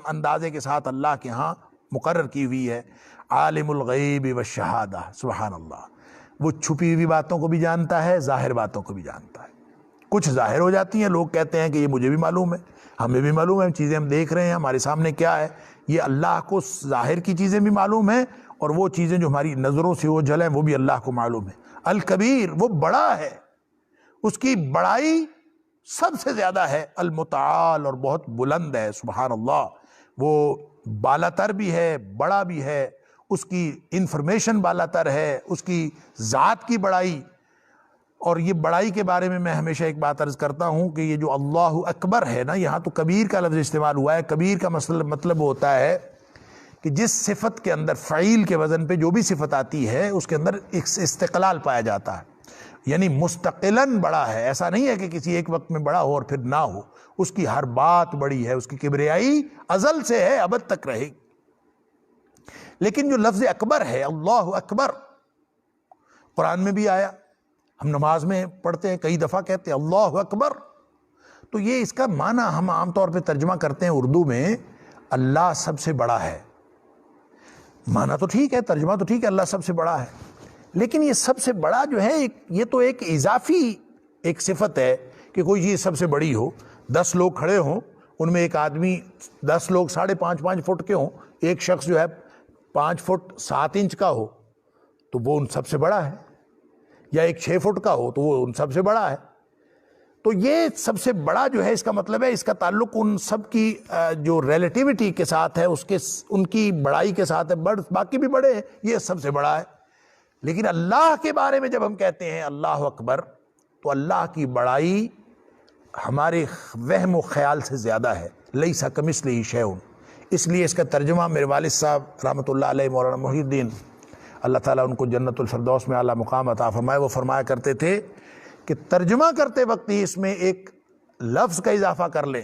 اندازے کے ساتھ اللہ کے ہاں مقرر کی ہوئی ہے۔ عالم الغیب والشہادہ، سبحان اللہ، وہ چھپی ہوئی باتوں کو بھی جانتا ہے، ظاہر باتوں کو بھی جانتا ہے۔ کچھ ظاہر ہو جاتی ہیں، لوگ کہتے ہیں کہ یہ مجھے بھی معلوم ہے، ہمیں بھی معلوم ہے، چیزیں ہم دیکھ رہے ہیں ہمارے سامنے کیا ہے، یہ اللہ کو ظاہر کی چیزیں بھی معلوم ہیں، اور وہ چیزیں جو ہماری نظروں سے اوجھل ہیں وہ بھی اللہ کو معلوم ہے۔ الکبیر، وہ بڑا ہے، اس کی بڑائی سب سے زیادہ ہے، المتعال، اور بہت بلند ہے، سبحان اللہ، وہ بالا تر بھی ہے، بڑا بھی ہے، اس کی انفارمیشن بالا تر ہے، اس کی ذات کی بڑائی۔ اور یہ بڑائی کے بارے میں ہمیشہ ایک بات عرض کرتا ہوں کہ یہ جو اللہ اکبر ہے نا، یہاں تو کبیر کا لفظ استعمال ہوا ہے۔ کبیر کا مطلب ہوتا ہے کہ جس صفت کے اندر فعیل کے وزن پہ جو بھی صفت آتی ہے اس کے اندر ایک استقلال پایا جاتا ہے، یعنی مستقلاً بڑا ہے۔ ایسا نہیں ہے کہ کسی ایک وقت میں بڑا ہو اور پھر نہ ہو، اس کی ہر بات بڑی ہے، اس کی کبریائی ازل سے ہے، ابد تک رہے گی۔ لیکن جو لفظ اکبر ہے، اللہ اکبر، قرآن میں بھی آیا، ہم نماز میں پڑھتے ہیں، کئی دفعہ کہتے ہیں اللہ اکبر، تو یہ اس کا معنی ہم عام طور پہ ترجمہ کرتے ہیں اردو میں اللہ سب سے بڑا ہے۔ معنی تو ٹھیک ہے، ترجمہ تو ٹھیک ہے، اللہ سب سے بڑا ہے، لیکن یہ سب سے بڑا جو ہے یہ تو ایک اضافی ایک صفت ہے کہ کوئی چیز سب سے بڑی ہو۔ 10 لوگ کھڑے ہوں، ان میں ایک آدمی 10 لوگ 5.5 فٹ کے ہوں، ایک شخص جو ہے 5 فٹ 7 انچ کا ہو تو وہ ان سب سے بڑا ہے، یا ایک 6 فٹ کا ہو تو وہ ان سب سے بڑا ہے۔ تو یہ سب سے بڑا جو ہے، اس کا مطلب ہے اس کا تعلق ان سب کی جو ریلیٹیوٹی کے ساتھ ہے، ان کی بڑائی کے ساتھ ہے، باقی بھی بڑے ہیں، یہ سب سے بڑا ہے۔ لیکن اللہ کے بارے میں جب ہم کہتے ہیں اللہ اکبر، تو اللہ کی بڑائی ہمارے وہم و خیال سے زیادہ ہے۔ لیس کمثلہ شیء، اس لیے اس کا ترجمہ میرے والد صاحب رحمۃ اللہ علیہ، مولانا محی الدین، اللہ تعالیٰ ان کو جنت الفردوس میں اعلیٰ مقام عطا فرمائے، وہ فرمایا کرتے تھے کہ ترجمہ کرتے وقت ہی اس میں ایک لفظ کا اضافہ کر لیں،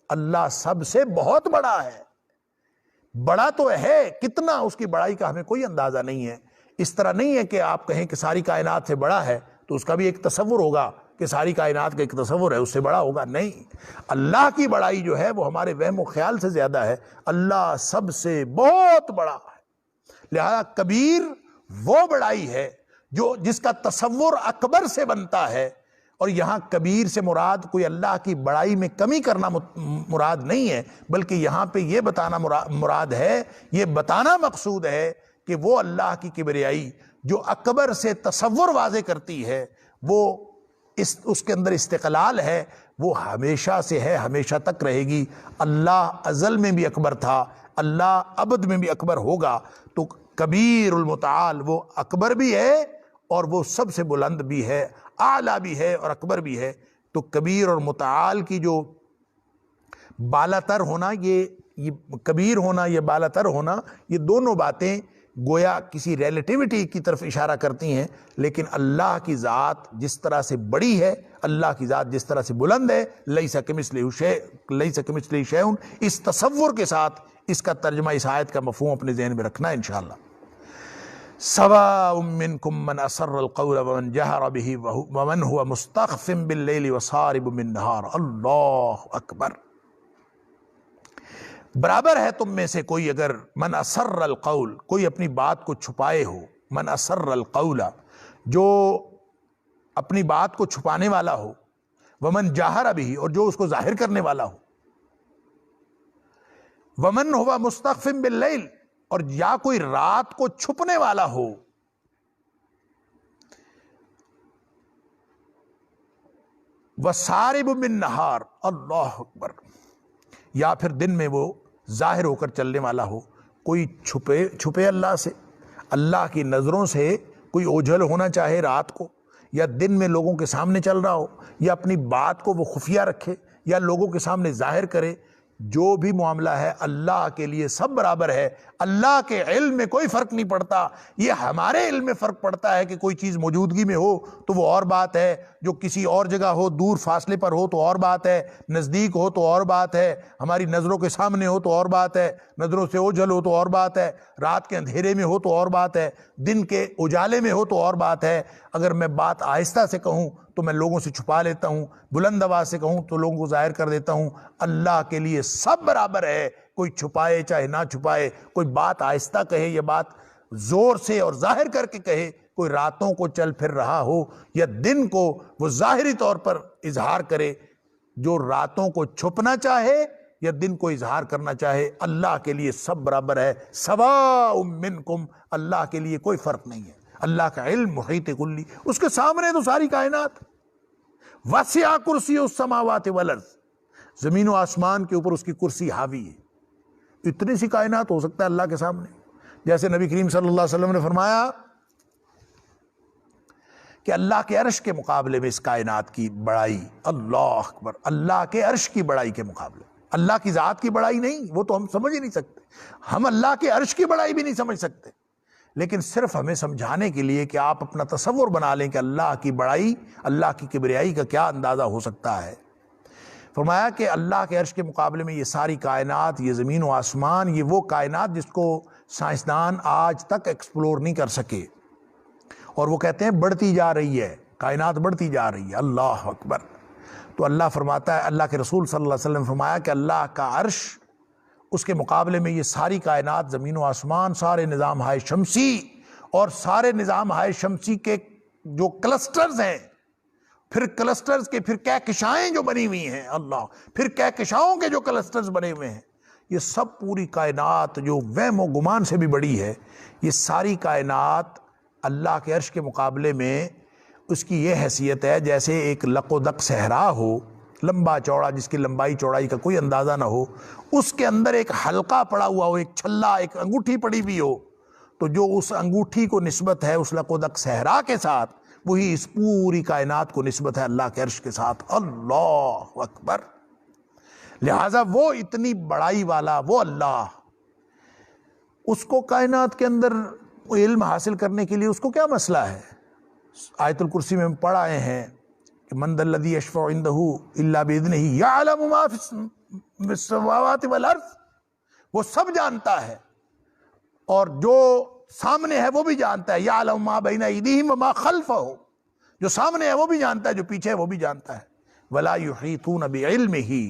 اللہ سب سے بہت بڑا ہے۔ بڑا تو ہے، کتنا اس کی بڑائی کا ہمیں کوئی اندازہ نہیں ہے۔ اس طرح نہیں ہے کہ آپ کہیں کہ ساری کائنات سے بڑا ہے تو اس کا بھی ایک تصور ہوگا کہ ساری کائنات کا ایک تصور ہے، اس سے بڑا ہوگا، نہیں۔ اللہ کی بڑائی جو ہے وہ ہمارے وہم و خیال سے زیادہ ہے، اللہ سب سے بہت بڑا ہے۔ لہذا کبیر وہ بڑائی ہے جس کا تصور اکبر سے بنتا ہے، اور یہاں کبیر سے مراد کوئی اللہ کی بڑائی میں کمی کرنا مراد نہیں ہے، بلکہ یہاں پہ یہ بتانا مراد ہے، یہ بتانا مقصود ہے کہ وہ اللہ کی کبریائی جو اکبر سے تصور واضح کرتی ہے، وہ اس کے اندر استقلال ہے، وہ ہمیشہ سے ہے، ہمیشہ تک رہے گی۔ اللہ ازل میں بھی اکبر تھا، اللہ ابد میں بھی اکبر ہوگا، تو کبیر المتعال وہ اکبر بھی ہے اور وہ سب سے بلند بھی ہے، اعلیٰ بھی ہے اور اکبر بھی ہے۔ تو کبیر اور متعال کی جو بالا تر ہونا، یہ کبیر ہونا، یہ بالا تر ہونا، یہ دونوں باتیں گویا کسی ریلیٹیوٹی کی طرف اشارہ کرتی ہیں، لیکن اللہ کی ذات جس طرح سے بڑی ہے، اللہ کی ذات جس طرح سے بلند ہے، لیس کمثلہ شیء، اس تصور کے ساتھ اس کا ترجمہ، اس آیت کا مفہوم اپنے ذہن میں رکھنا انشاءاللہ۔ سواء منکم من اسر القول ومن جہر بہ ومن هو مستخف باللیل وسارب بالنہار، اللہ اکبر۔ برابر ہے تم میں سے کوئی اگر من اسر القول، کوئی اپنی بات کو چھپائے ہو، من اسر القول، جو اپنی بات کو چھپانے والا ہو، ومن جہر بہ، اور جو اس کو ظاہر کرنے والا ہو، ومن هو مستخف باللیل، اور یا کوئی رات کو چھپنے والا ہو، وسارب بالنہار، اللہ اکبر، یا پھر دن میں وہ ظاہر ہو کر چلنے والا ہو۔ کوئی چھپے اللہ سے، اللہ کی نظروں سے کوئی اوجھل ہونا چاہے رات کو، یا دن میں لوگوں کے سامنے چل رہا ہو، یا اپنی بات کو وہ خفیہ رکھے یا لوگوں کے سامنے ظاہر کرے، جو بھی معاملہ ہے اللہ کے لیے سب برابر ہے۔ اللہ کے علم میں کوئی فرق نہیں پڑتا، یہ ہمارے علم میں فرق پڑتا ہے کہ کوئی چیز موجودگی میں ہو تو وہ اور بات ہے، جو کسی اور جگہ ہو، دور فاصلے پر ہو تو اور بات ہے، نزدیک ہو تو اور بات ہے، ہماری نظروں کے سامنے ہو تو اور بات ہے، نظروں سے اوجھل ہو تو اور بات ہے، رات کے اندھیرے میں ہو تو اور بات ہے، دن کے اجالے میں ہو تو اور بات ہے۔ اگر میں بات آہستہ سے کہوں تو میں لوگوں سے چھپا لیتا ہوں، بلند آواز سے کہوں تو لوگوں کو ظاہر کر دیتا ہوں۔ اللہ کے لیے سب برابر ہے، کوئی چھپائے چاہے نہ چھپائے، کوئی بات آہستہ کہے یا بات زور سے اور ظاہر کر کے کہے، کوئی راتوں کو چل پھر رہا ہو یا دن کو وہ ظاہری طور پر اظہار کرے، جو راتوں کو چھپنا چاہے یا دن کو اظہار کرنا چاہے، اللہ کے لیے سب برابر ہے۔ سواء منکم، اللہ کے لیے کوئی فرق نہیں ہے۔ اللہ کا علم محیط کلی، اس کے سامنے تو ساری کائنات۔ وسع کرسی السماوات والارض، زمین و آسمان کے اوپر اس کی کرسی حاوی ہے۔ اتنی سی کائنات ہو سکتا ہے اللہ کے سامنے؟ جیسے نبی کریم صلی اللہ علیہ وسلم نے فرمایا کہ اللہ کے عرش کے مقابلے میں اس کائنات کی بڑائی، اللہ اکبر، اللہ کے عرش کی بڑائی کے مقابلے، اللہ کی ذات کی بڑائی نہیں، وہ تو ہم سمجھ ہی نہیں سکتے، ہم اللہ کے عرش کی بڑائی بھی نہیں سمجھ سکتے، لیکن صرف ہمیں سمجھانے کے لیے کہ آپ اپنا تصور بنا لیں کہ اللہ کی بڑائی، اللہ کی کبریائی کا کیا اندازہ ہو سکتا ہے۔ فرمایا کہ اللہ کے عرش کے مقابلے میں یہ ساری کائنات، یہ زمین و آسمان، یہ وہ کائنات جس کو سائنسدان آج تک ایکسپلور نہیں کر سکے، اور وہ کہتے ہیں بڑھتی جا رہی ہے، کائنات بڑھتی جا رہی ہے، اللہ اکبر۔ تو اللہ فرماتا ہے، اللہ کے رسول صلی اللہ علیہ وسلم فرمایا کہ اللہ کا عرش، اس کے مقابلے میں یہ ساری کائنات، زمین و آسمان، سارے نظام ہائے شمسی اور سارے نظام ہائے شمسی کے جو کلسٹرز ہیں، پھر کلسٹرز کے پھر کہکشائیں جو بنی ہوئی ہیں، اللہ، پھر کہکشاؤں کے جو کلسٹرز بنے ہوئے ہیں، یہ سب پوری کائنات جو وہم و گمان سے بھی بڑی ہے، یہ ساری کائنات اللہ کے عرش کے مقابلے میں اس کی یہ حیثیت ہے جیسے ایک لق و دق صحرا ہو، لمبا چوڑا، جس کی لمبائی چوڑائی کا کوئی اندازہ نہ ہو، اس کے اندر ایک حلقہ پڑا ہوا ہو، ایک چھلا، ایک انگوٹھی پڑی ہوئی ہو، تو جو اس انگوٹھی کو نسبت ہے اس لق و دق صحرا کے ساتھ، وہی اس پوری کائنات کو نسبت ہے اللہ کے عرش کے ساتھ، اللہ اکبر۔ لہٰذا وہ اتنی بڑائی والا وہ اللہ، اس کو کائنات کے اندر علم حاصل کرنے کے لیے اس کو کیا مسئلہ ہے؟ آیت الکرسی میں ہم پڑھ آئے ہیں کہ من ذا الذی یشفع عندہ الا باذنہ یعلم ما فی السماوات والارض، وہ سب جانتا ہے، اور جو سامنے ہے وہ بھی جانتا ہے، یعلم ما بین ایدیہم وما خلفہ، جو سامنے ہے وہ بھی جانتا ہے، جو پیچھے ہے وہ بھی جانتا ہے۔ ولا یحیطون بعلمہ،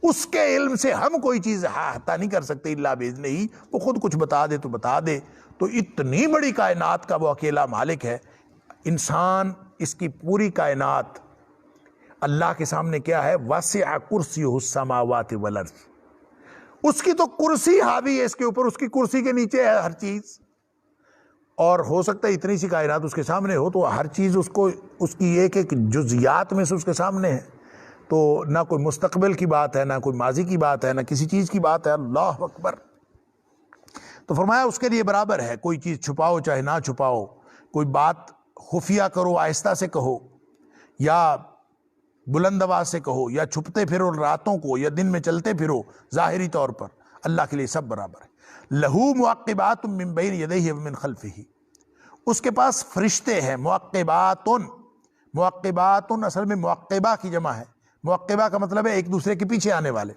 اس کے علم سے ہم کوئی چیز احاطہ نہیں کر سکتے الا باذنہ، وہ خود کچھ بتا دے تو بتا دے۔ تو اتنی بڑی کائنات کا وہ اکیلا مالک ہے۔ انسان، اس کی پوری کائنات اللہ کے سامنے کیا ہے؟ وسع کرسیہ السماوات والارض، اس کی تو کرسی حاوی ہے اس کے اوپر، اس کی کرسی کے نیچے ہے ہر چیز، اور ہو سکتا ہے اتنی سی کائنات اس کے سامنے ہو تو ہر چیز اس کو، اس کی ایک ایک جزیات میں سے اس کے سامنے ہے، تو نہ کوئی مستقبل کی بات ہے، نہ کوئی ماضی کی بات ہے، نہ کسی چیز کی بات ہے، اللہ اکبر۔ تو فرمایا اس کے لیے برابر ہے، کوئی چیز چھپاؤ چاہے نہ چھپاؤ، کوئی بات خفیہ کرو، آہستہ سے کہو، یا بلند آواز سے کہو، یا چھپتے پھرو راتوں کو یا دن میں چلتے پھرو، ظاہری طور پر اللہ کے لیے سب برابر ہے۔ لہو معقبات من بین یدیہ ومن خلفہ، اس کے پاس فرشتے ہیں، معقبات، معقبات اصل میں معقبہ کی جمع ہے، معقبہ کا مطلب ہے ایک دوسرے کے پیچھے آنے والے،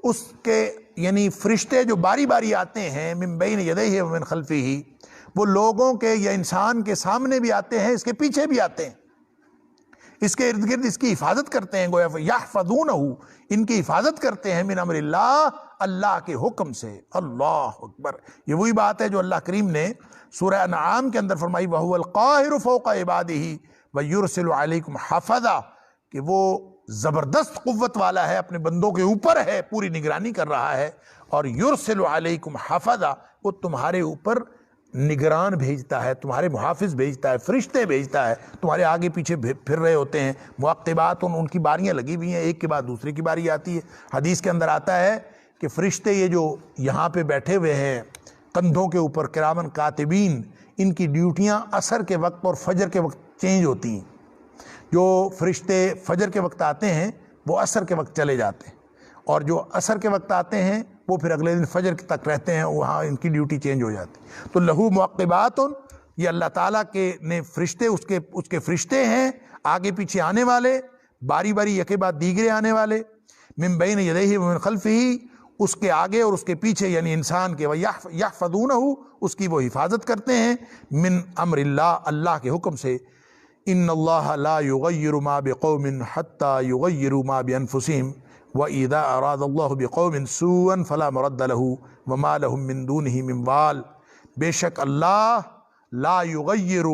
اس کے یعنی فرشتے جو باری باری آتے ہیں، من بین یدیہ ومن خلفہ، وہ لوگوں کے یا انسان کے سامنے بھی آتے ہیں، اس کے پیچھے بھی آتے ہیں، اس کے ارد گرد اس کی حفاظت کرتے ہیں، گویا یحفظونہ، ان کی حفاظت کرتے ہیں، من امر اللہ، اللہ کے حکم سے، اللہ اکبر۔ یہ وہی بات ہے جو اللہ کریم نے سورہ انعام کے اندر فرمائی، وَهُوَ الْقَاهِرُ فَوْقَ عِبَادِهِ وَيُرْسِلُ عَلَيْكُمْ حَفَظًا، کہ وہ زبردست قوت والا ہے، اپنے بندوں کے اوپر ہے، پوری نگرانی کر رہا ہے، اور یرسل علیکم حفظا، وہ تمہارے اوپر نگران بھیجتا ہے، تمہارے محافظ بھیجتا ہے، فرشتے بھیجتا ہے، تمہارے آگے پیچھے پھر رہے ہوتے ہیں، معقبات، ان کی باریاں لگی ہوئی ہیں، ایک کے بعد دوسرے کی باری آتی ہے۔ حدیث کے اندر آتا ہے کہ فرشتے یہ جو یہاں پہ بیٹھے ہوئے ہیں کندھوں کے اوپر، کرامن کاتبین، ان کی ڈیوٹیاں عصر کے وقت اور فجر کے وقت چینج ہوتی ہیں۔ جو فرشتے فجر کے وقت آتے ہیں وہ عصر کے وقت چلے جاتے ہیں، اور جو عصر کے وقت آتے ہیں وہ پھر اگلے دن فجر تک رہتے ہیں، وہاں ان کی ڈیوٹی چینج ہو جاتی ہے۔ تو لہو معقبات، یہ اللہ تعالیٰ کے نے فرشتے، اس کے فرشتے ہیں آگے پیچھے آنے والے، باری باری یکے بعد دیگرے آنے والے، من بین یدیہ ومن خلفہ، اس کے آگے اور اس کے پیچھے، یعنی انسان کے، یحفظونہ، اس کی وہ حفاظت کرتے ہیں، من امر اللہ، اللہ کے حکم سے، ان اللہ لا یغیر ما بقوم حتی یغیروا ما بانفسہم وَإِذَا أَرَادَ اللَّهُ بِقَوْمٍ سُوءًا فَلَا مَرَدَّ لَهُ وَمَا لَهُم مِّن دُونِهِ مِن وَالٍ۔ بے شک اللہ لا یغیر،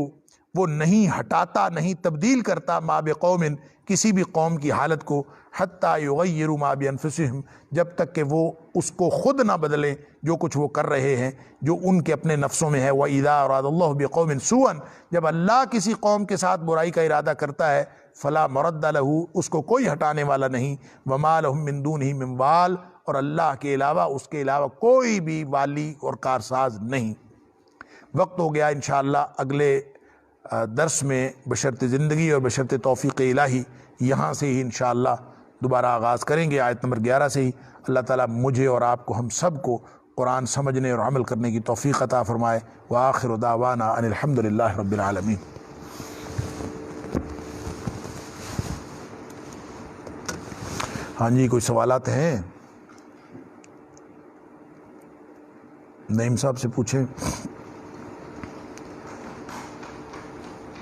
وہ نہیں ہٹاتا، نہیں تبدیل کرتا، ما بقوم، کسی بھی قوم کی حالت کو، حتی یغیروا ما بانفسہم، جب تک کہ وہ اس کو خود نہ بدلیں جو کچھ وہ کر رہے ہیں، جو ان کے اپنے نفسوں میں ہے۔ وَإِذَا أَرَادَ اللَّهُ بِقَوْمٍ سُوءًا، جب اللہ کسی قوم کے ساتھ برائی کا ارادہ کرتا ہے، فلا مرد لہ، اس کو کوئی ہٹانے والا نہیں، وما لہم من دونہ من وال، اور اللہ کے علاوہ، اس کے علاوہ کوئی بھی والی اور کارساز نہیں۔ وقت ہو گیا، انشاءاللہ اگلے درس میں بشرط زندگی اور بشرط توفیق الہی یہاں سے ہی انشاءاللہ دوبارہ آغاز کریں گے، آیت نمبر 11 سے ہی۔ اللہ تعالیٰ مجھے اور آپ کو، ہم سب کو قرآن سمجھنے اور عمل کرنے کی توفیق عطا فرمائے۔ وآخر دعوانا ان الحمد للہ رب العالمین۔ ہاں جی، کوئی سوالات ہیں؟ نعیم صاحب سے پوچھیں،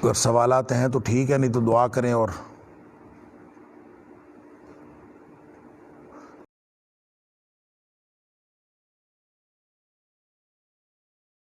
اگر سوالات ہیں تو ٹھیک ہے، نہیں تو دعا کریں اور